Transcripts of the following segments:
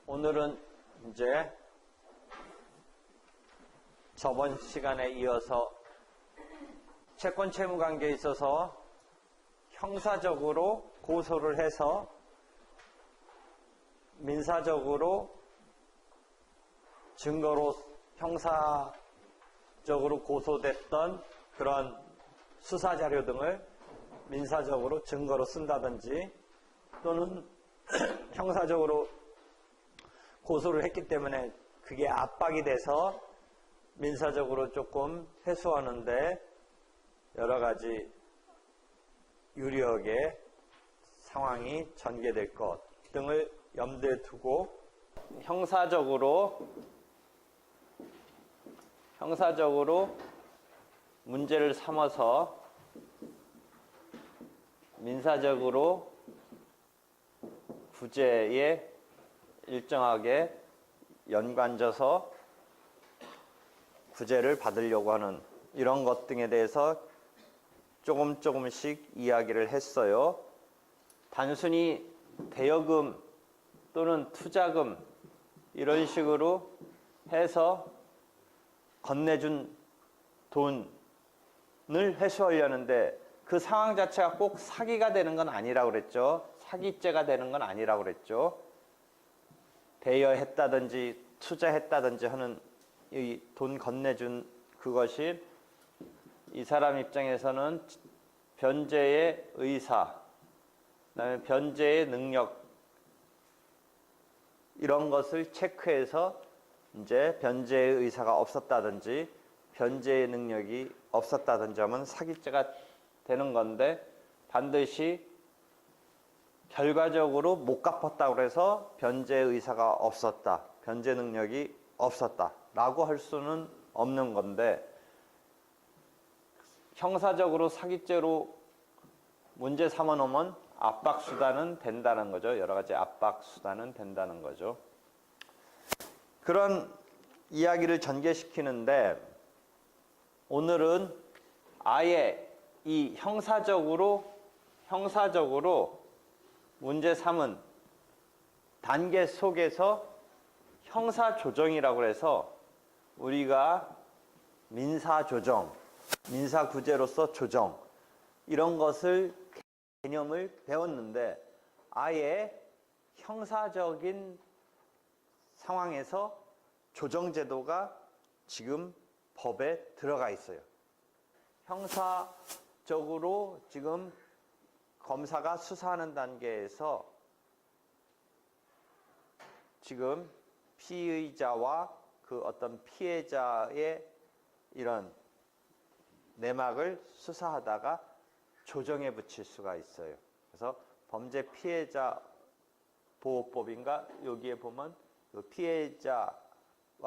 오늘은 이제 저번 시간에 이어서 채권 채무 관계에 있어서 형사적으로 고소를 해서 민사적으로 증거로 형사적으로 고소됐던 그런 수사자료 등을 민사적으로 증거로 쓴다든지 또는 형사적으로 고소를 했기 때문에 그게 압박이 돼서 민사적으로 조금 해소하는데 여러 가지 유리하게 상황이 전개될 것 등을 염두에 두고 형사적으로 문제를 삼아서 민사적으로 구제에 일정하게 연관져서 구제를 받으려고 하는 이런 것 등에 대해서 조금씩 이야기를 했어요. 단순히 대여금 또는 투자금 이런 식으로 해서 건네준 돈을 회수하려는데 그 상황 자체가 꼭 사기가 되는 건 아니라고 그랬죠. 사기죄가 되는 건 아니라고 그랬죠. 대여했다든지 투자했다든지 하는 이 돈 건네준 그것이 이 사람 입장에서는 변제의 의사, 그다음에 변제의 능력 이런 것을 체크해서 이제 변제의 의사가 없었다든지 변제의 능력이 없었다든지 하면 사기죄가 되는 건데 반드시 결과적으로 못 갚았다고 해서 변제의 의사가 없었다, 변제 능력이 없었다라고 할 수는 없는 건데 형사적으로 사기죄로 문제 삼아 놓으면 압박수단은 된다는 거죠. 여러 가지 압박수단은 된다는 거죠. 그런 이야기를 전개시키는데 오늘은 아예 이 형사적으로 문제 삼은 단계 속에서 형사조정이라고 해서 우리가 민사조정, 민사구제로서 조정 이런 것을 개념을 배웠는데 아예 형사적인 상황에서 조정제도가 지금 법에 들어가 있어요. 형사적으로 지금 검사가 수사하는 단계에서 지금 피의자와 그 어떤 피해자의 이런 내막을 수사하다가 조정에 붙일 수가 있어요. 그래서 범죄 피해자 보호법인가 여기에 보면 그 피해자와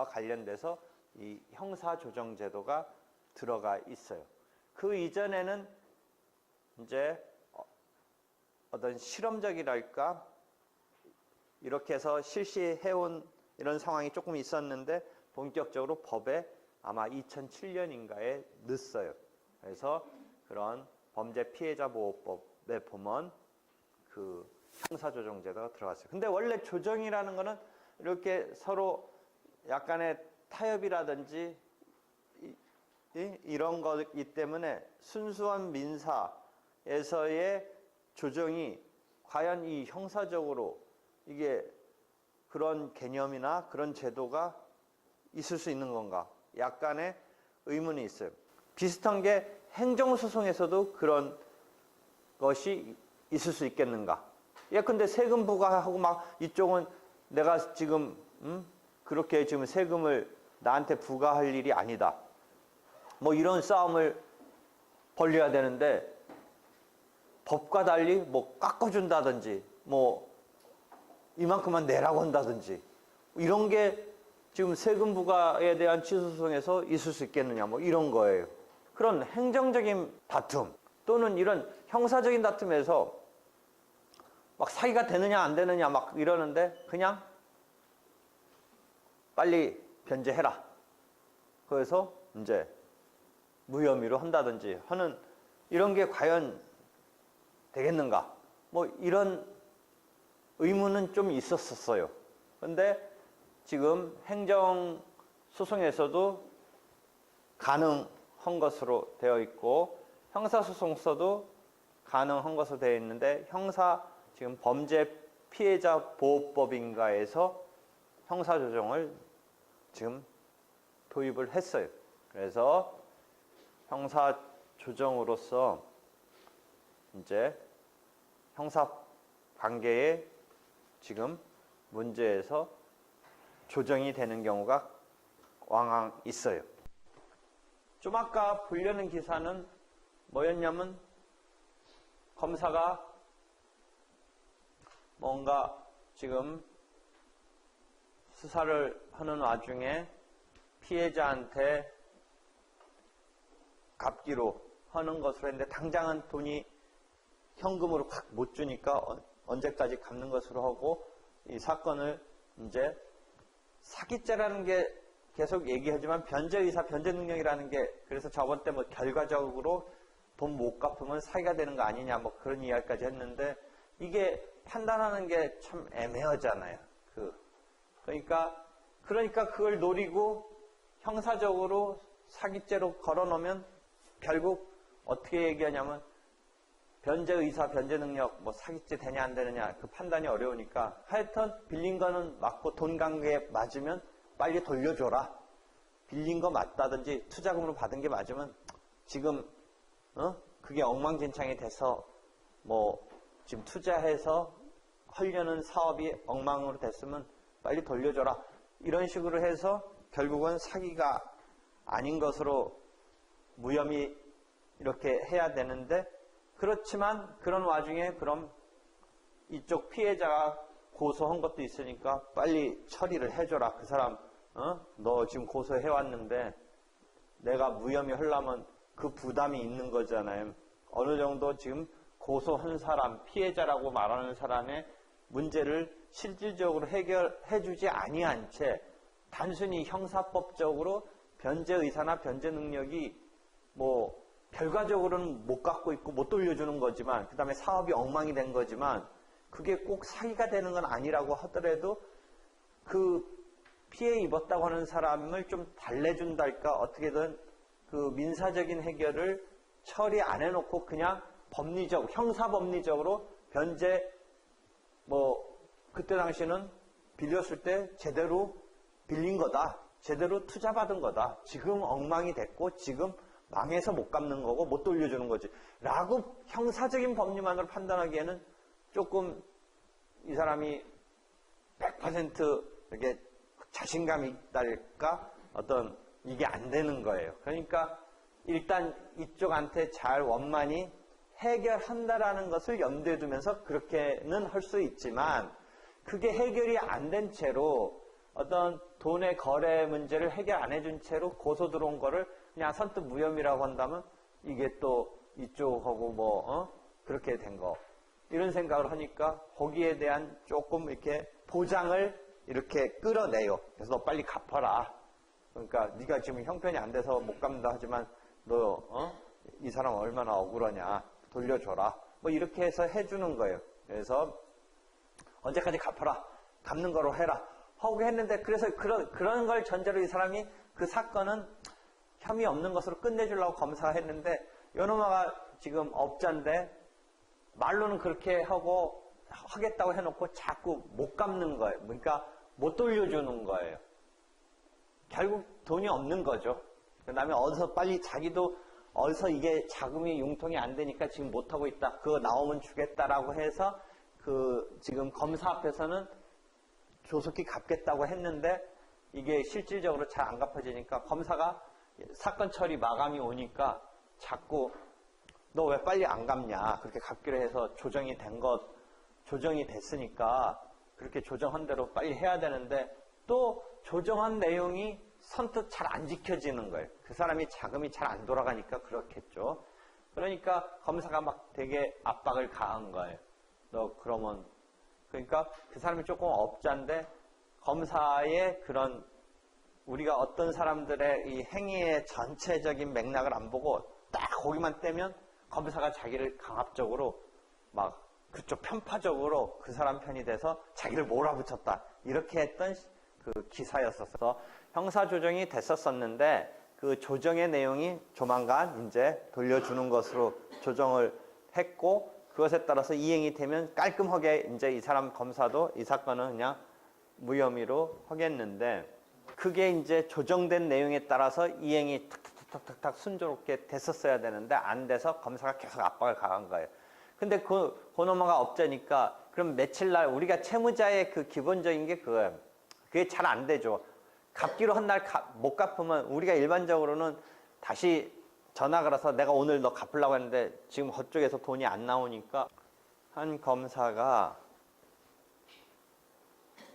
관련돼서 이 형사조정제도가 들어가 있어요. 그 이전에는 이제 어떤 실험적이랄까 이렇게 해서 실시해온 이런 상황이 조금 있었는데 본격적으로 법에 아마 2007년인가에 넣었어요. 그래서 그런 범죄 피해자 보호법에 보면 그 형사조정제도가 들어갔어요. 근데 원래 조정이라는 거는 이렇게 서로 약간의 타협이라든지 이런 거기 때문에 순수한 민사에서의 조정이 과연 이 형사적으로 이게 그런 개념이나 그런 제도가 있을 수 있는 건가? 약간의 의문이 있어요. 비슷한 게 행정소송에서도 그런 것이 있을 수 있겠는가? 예컨대 세금 부과하고 막 이쪽은 내가 지금 그렇게 지금 세금을 나한테 부과할 일이 아니다. 뭐 이런 싸움을 벌려야 되는데 법과 달리 뭐 깎아준다든지 뭐 이만큼만 내라고 한다든지 이런 게 지금 세금 부과에 대한 취소소송에서 있을 수 있겠느냐 뭐 이런 거예요. 그런 행정적인 다툼 또는 이런 형사적인 다툼에서 막 사기가 되느냐 안 되느냐 막 이러는데 그냥 빨리 변제해라. 그래서 이제 무혐의로 한다든지 하는 이런 게 과연 되겠는가? 뭐 이런 의문은 좀 있었어요. 그런데 지금 행정소송에서도 가능한 것으로 되어 있고 형사소송서도 가능한 것으로 되어 있는데 지금 범죄 피해자 보호법인가에서 형사조정을 지금 도입을 했어요. 그래서 형사조정으로서 이제 형사관계에 지금 문제에서 조정이 되는 경우가 왕왕 있어요. 좀 아까 보려는 기사는 뭐였냐면 검사가 뭔가 지금 수사를 하는 와중에 피해자한테 갚기로 하는 것으로 했는데 당장은 돈이 현금으로 확 못 주니까 언제까지 갚는 것으로 하고 이 사건을 이제 사기죄라는 게 계속 얘기하지만 변제의사, 변제능력이라는 게 그래서 저번 때 뭐 결과적으로 돈 못 갚으면 사기가 되는 거 아니냐 뭐 그런 이야기까지 했는데 이게 판단하는 게 참 애매하잖아요. 그러니까 그걸 노리고 형사적으로 사기죄로 걸어놓으면 결국 어떻게 얘기하냐면 변제의사, 변제능력, 뭐 사기죄 되냐 안 되느냐 그 판단이 어려우니까 하여튼 빌린 거는 맞고 돈 관계에 맞으면 빨리 돌려줘라. 빌린 거 맞다든지 투자금으로 받은 게 맞으면 지금 그게 엉망진창이 돼서 뭐 지금 투자해서 하려는 사업이 엉망으로 됐으면 빨리 돌려줘라. 이런 식으로 해서 결국은 사기가 아닌 것으로 무혐의 이렇게 해야 되는데 그렇지만 그런 와중에 그럼 이쪽 피해자가 고소한 것도 있으니까 빨리 처리를 해줘라. 그 사람 너 지금 고소해왔는데 내가 무혐의 하려면 그 부담이 있는 거잖아요. 어느 정도 지금 고소한 사람, 피해자라고 말하는 사람의 문제를 실질적으로 해결해주지 아니한 채 단순히 형사법적으로 변제의사나 변제능력이 뭐 결과적으로는 못 갖고 있고 못 돌려주는 거지만 그 다음에 사업이 엉망이 된 거지만 그게 꼭 사기가 되는 건 아니라고 하더라도 그 피해 입었다고 하는 사람을 좀 달래준달까 어떻게든 그 민사적인 해결을 처리 안 해놓고 그냥 형사법리적으로 변제 뭐 그때 당시는 빌렸을 때 제대로 빌린 거다. 제대로 투자받은 거다. 지금 엉망이 됐고 지금 망해서 못 갚는 거고 못 돌려주는 거지. 라고 형사적인 법리만으로 판단하기에는 조금 이 사람이 100% 이렇게 자신감이 있달까 어떤 이게 안 되는 거예요. 그러니까 일단 이쪽한테 잘 원만히 해결한다라는 것을 염두에 두면서 그렇게는 할 수 있지만 그게 해결이 안 된 채로 어떤 돈의 거래 문제를 해결 안 해준 채로 고소 들어온 거를 그냥 선뜻 무혐의라고 한다면 이게 또 이쪽하고 뭐 그렇게 된 거 이런 생각을 하니까 거기에 대한 조금 이렇게 보장을 이렇게 끌어내요. 그래서 너 빨리 갚아라. 그러니까 네가 지금 형편이 안 돼서 못 갚는다 하지만 너 이 사람 얼마나 억울하냐 돌려줘라. 뭐 이렇게 해서 해주는 거예요. 그래서 언제까지 갚아라. 갚는 거로 해라. 하고 했는데 그래서 그런 걸 전제로 이 사람이 그 사건은 혐의 없는 것으로 끝내주려고 검사가 했는데 요놈아가 지금 업자인데 말로는 그렇게 하고 하겠다고 해놓고 자꾸 못 갚는 거예요. 그러니까 못 돌려주는 거예요. 결국 돈이 없는 거죠. 그 다음에 어디서 빨리 자기도 어디서 이게 자금이 융통이 안 되니까 지금 못하고 있다. 그거 나오면 주겠다라고 해서 그 지금 검사 앞에서는 조속히 갚겠다고 했는데 이게 실질적으로 잘 안 갚아지니까 검사가 사건 처리 마감이 오니까 자꾸 너 왜 빨리 안 갚냐. 그렇게 갚기로 해서 조정이 됐으니까 그렇게 조정한 대로 빨리 해야 되는데 또 조정한 내용이 선뜻 잘 안 지켜지는 거예요. 그 사람이 자금이 잘 안 돌아가니까 그렇겠죠. 그러니까 검사가 막 되게 압박을 가한 거예요. 너 그러면 그러니까 그 사람이 조금 업자인데 검사의 그런 우리가 어떤 사람들의 이 행위의 전체적인 맥락을 안 보고 딱 거기만 떼면 검사가 자기를 강압적으로 막 그쪽 편파적으로 그 사람 편이 돼서 자기를 몰아붙였다. 이렇게 했던 그 기사였었어. 형사 조정이 됐었었는데 그 조정의 내용이 조만간 이제 돌려주는 것으로 조정을 했고 그것에 따라서 이행이 되면 깔끔하게 이제 이 사람 검사도 이 사건은 그냥 무혐의로 하겠는데 그게 이제 조정된 내용에 따라서 이행이 탁탁탁탁탁 순조롭게 됐었어야 되는데 안 돼서 검사가 계속 압박을 가한 거예요. 근데 그놈아가 없자니까 그럼 며칠 날 우리가 채무자의 그 기본적인 게 그거예요. 그게 잘 안 되죠. 갚기로 한 날 못 갚으면 우리가 일반적으로는 다시 전화 걸어서 내가 오늘 너 갚으려고 했는데 지금 그쪽에서 돈이 안 나오니까 한 검사가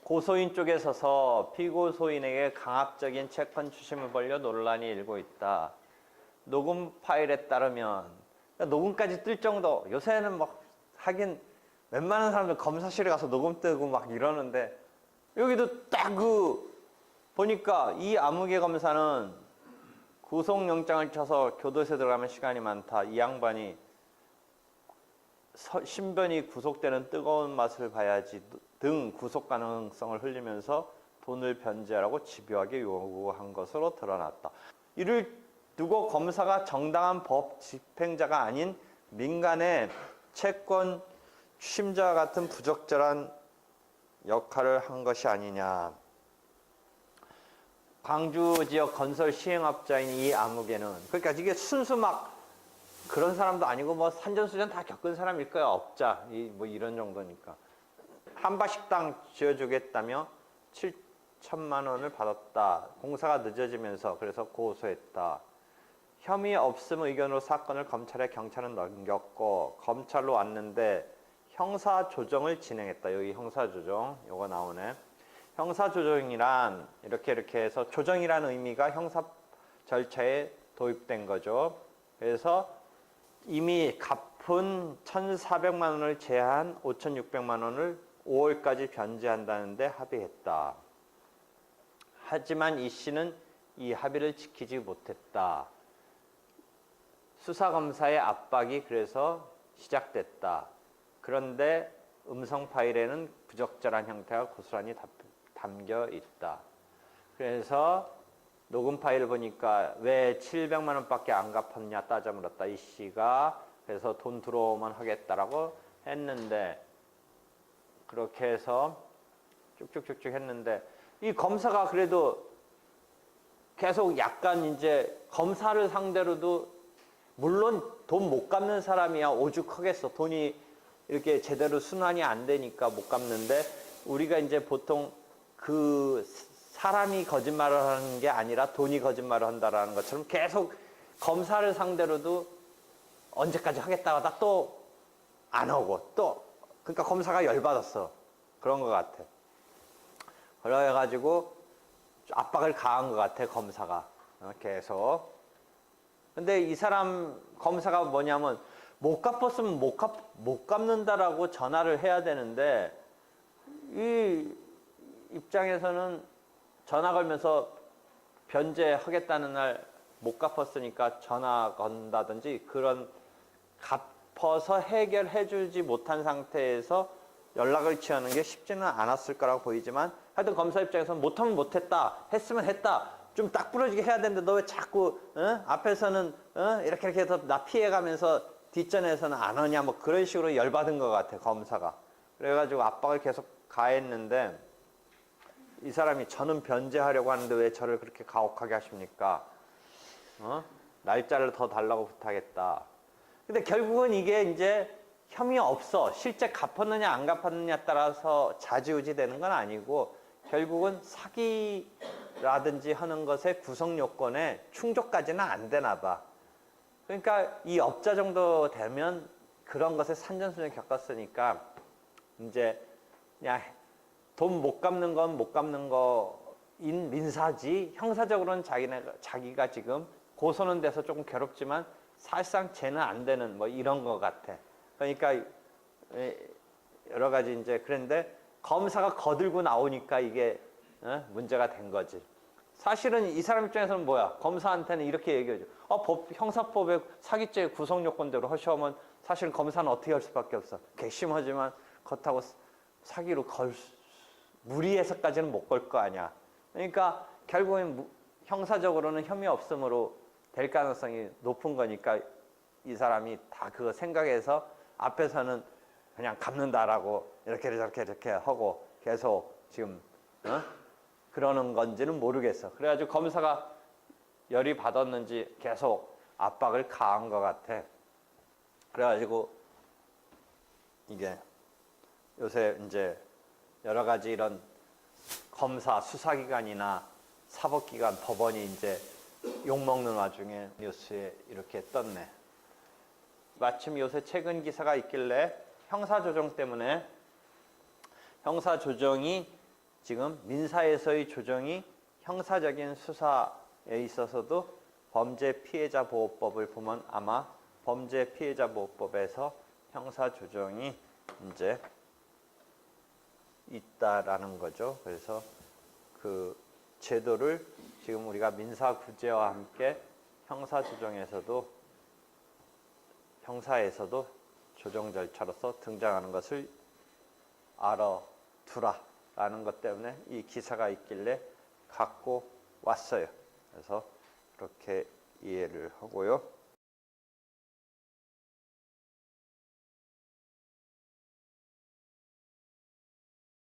고소인 쪽에 서서 피고소인에게 강압적인 채권 추심을 벌여 논란이 일고 있다. 녹음 파일에 따르면 녹음까지 뜰 정도 요새는 막 하긴 웬만한 사람들 검사실에 가서 녹음 뜨고 막 이러는데 여기도 딱 보니까 이 아무개 검사는 구속영장을 쳐서 교도소에 들어가면 시간이 많다. 이 양반이 신변이 구속되는 뜨거운 맛을 봐야지 등 구속 가능성을 흘리면서 돈을 변제하라고 집요하게 요구한 것으로 드러났다. 이를 두고 검사가 정당한 법 집행자가 아닌 민간의 채권 추심자와 같은 부적절한 역할을 한 것이 아니냐. 광주 지역 건설 시행업자인 이 아무개는 그러니까 이게 순수 막 그런 사람도 아니고 뭐 산전수전 다 겪은 사람일 거야. 업자 뭐 이런 정도니까 한바식당 지어주겠다며 7천만 원을 받았다. 공사가 늦어지면서 그래서 고소했다. 혐의 없음 의견으로 사건을 검찰에 경찰은 넘겼고 검찰로 왔는데 형사조정을 진행했다. 여기 형사조정 요거 나오네. 형사조정이란 이렇게 해서 조정이라는 의미가 형사 절차에 도입된 거죠. 그래서 이미 갚은 1,400만 원을 제한 5,600만 원을 5월까지 변제한다는데 합의했다. 하지만 이 씨는 이 합의를 지키지 못했다. 수사검사의 압박이 그래서 시작됐다. 그런데 음성 파일에는 부적절한 형태가 고스란히 담겨 있다. 그래서 녹음 파일을 보니까 왜 700만 원밖에 안 갚았냐 따져 물었다. 이 씨가 그래서 돈 들어오면 하겠다라고 했는데 그렇게 해서 쭉쭉쭉쭉 했는데 이 검사가 그래도 계속 약간 이제 검사를 상대로도 물론 돈 못 갚는 사람이야 오죽하겠어. 돈이 이렇게 제대로 순환이 안 되니까 못 갚는데 우리가 이제 보통 그 사람이 거짓말을 하는 게 아니라 돈이 거짓말을 한다라는 것처럼 계속 검사를 상대로도 언제까지 하겠다고 하다 또 안 하고 또 그러니까 검사가 열받았어. 그런 것 같아. 그래가지고 압박을 가한 것 같아 검사가 계속. 근데 이 사람 검사가 뭐냐면 못 갚았으면 못 갚는다라고 전화를 해야 되는데 이 입장에서는 전화 걸면서 변제하겠다는 날 못 갚았으니까 전화 건다든지 그런 갚아서 해결해 주지 못한 상태에서 연락을 취하는 게 쉽지는 않았을 거라고 보이지만 하여튼 검사 입장에서는 못하면 못했다 했으면 했다 좀 딱 부러지게 해야 되는데 너 왜 자꾸 앞에서는 이렇게 해서 나 피해가면서 뒷전에서는 안 하냐 뭐 그런 식으로 열받은 것 같아 검사가. 그래가지고 압박을 계속 가했는데 이 사람이 저는 변제하려고 하는데 왜 저를 그렇게 가혹하게 하십니까? 날짜를 더 달라고 부탁했다. 근데 결국은 이게 이제 혐의 없어. 실제 갚았느냐 안 갚았느냐에 따라서 좌지우지 되는 건 아니고 결국은 사기라든지 하는 것의 구성 요건에 충족까지는 안 되나 봐. 그러니까 이 업자 정도 되면 그런 것에 산전수전 겪었으니까 이제 그냥 돈 못 갚는 건 못 갚는 거인 민사지 형사적으로는 자기가 지금 고소는 돼서 조금 괴롭지만 사실상 죄는 안 되는 뭐 이런 거 같아. 그러니까 여러 가지 이제 그런데 검사가 거들고 나오니까 이게 문제가 된 거지. 사실은 이 사람 입장에서는 뭐야? 검사한테는 이렇게 얘기하죠. 형사법의 사기죄 구성 요건대로 허시하면 사실 검사는 어떻게 할 수밖에 없어. 괘씸하지만 그렇다고 사기로 무리해서까지는 못 걸 거 아니야. 그러니까 결국엔 형사적으로는 혐의 없음으로 될 가능성이 높은 거니까 이 사람이 다 그거 생각해서 앞에서는 그냥 갚는다라고 이렇게 하고 계속 지금 그러는 건지는 모르겠어. 그래가지고 검사가 열이 받았는지 계속 압박을 가한 것 같아. 그래가지고 이게 요새 이제 여러 가지 이런 검사, 수사기관이나 사법기관, 법원이 이제 욕먹는 와중에 뉴스에 이렇게 떴네. 마침 요새 최근 기사가 있길래 형사조정 때문에 형사조정이 지금 민사에서의 조정이 형사적인 수사에 있어서도 범죄 피해자 보호법을 보면 아마 범죄 피해자 보호법에서 형사조정이 이제 있다라는 거죠. 그래서 그 제도를 지금 우리가 민사구제와 함께 형사에서도 조정 절차로서 등장하는 것을 알아두라라는 것 때문에 이 기사가 있길래 갖고 왔어요. 그래서 그렇게 이해를 하고요.